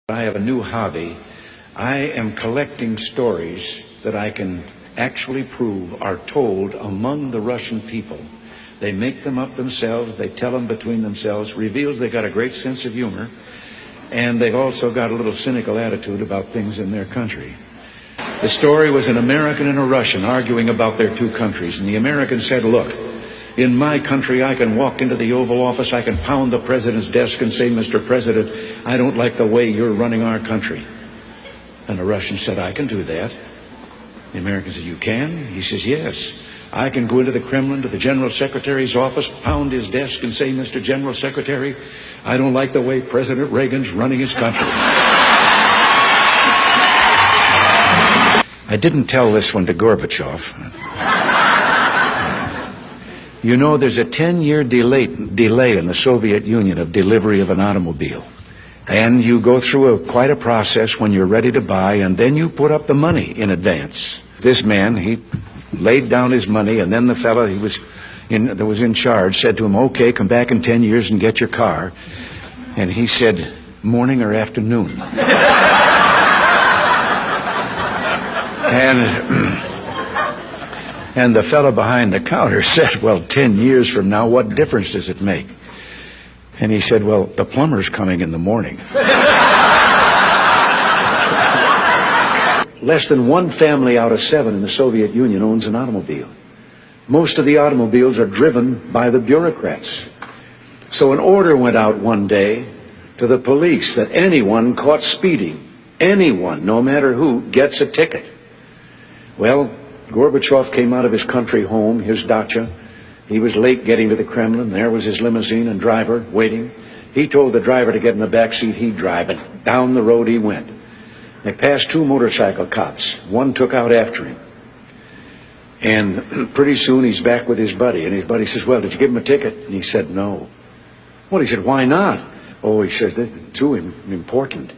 I have a new hobby. I am collecting stories that I can actually prove are told among the Russian people. They make them up themselves, they tell them between themselves, reveals they got a great sense of humor, and they've also got a little cynical attitude about things in their country. The story was an American and a Russian arguing about their two countries, and the American said, look, in my country, I can walk into the Oval Office, I can pound the president's desk and say, Mr. President, I don't like the way you're running our country. And the Russian said, I can do that. The American said, you can? He says, yes. I can go into the Kremlin, to the General Secretary's office, pound his desk and say, Mr. General Secretary, I don't like the way President Reagan's running his country. I didn't tell this one to Gorbachev. You know, there's a 10-year delay in the Soviet Union of delivery of an automobile. And you go through quite a process when you're ready to buy, and then you put up the money in advance. This man, he laid down his money, and then the fellow that was in charge said to him, okay, come back in 10 years and get your car. And he said, morning or afternoon? And the fellow behind the counter said, well, 10 years from now, what difference does it make? And he said, well, the plumber's coming in the morning. Less than one family out of 7 in the Soviet Union owns an automobile. Most of the automobiles are driven by the bureaucrats. So an order went out one day to the police that anyone caught speeding, anyone, no matter who, gets a ticket. Well, Gorbachev came out of his country home, his dacha. He was late getting to the Kremlin. There was his limousine and driver waiting. He told the driver to get in the back seat, he'd drive it. Down the road he went. They passed 2 motorcycle cops. One took out after him. And pretty soon he's back with his buddy. And his buddy says, well, did you give him a ticket? And he said, no. Well, he said, why not? Oh, he said, they're too important.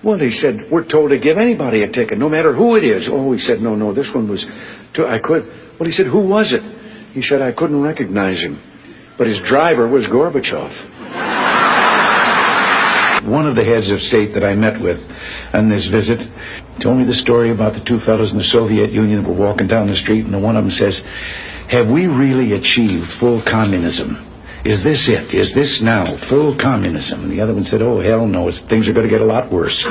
Well, he said, we're told to give anybody a ticket, no matter who it is. Oh, he said, no, this one was, I could. Well, he said, who was it? He said, I couldn't recognize him. But his driver was Gorbachev. One of the heads of state that I met with on this visit told me the story about the 2 fellows in the Soviet Union that were walking down the street, and one of them says, have we really achieved full communism? Is this it? Is this now full communism? And the other one said, oh, hell no, things are going to get a lot worse.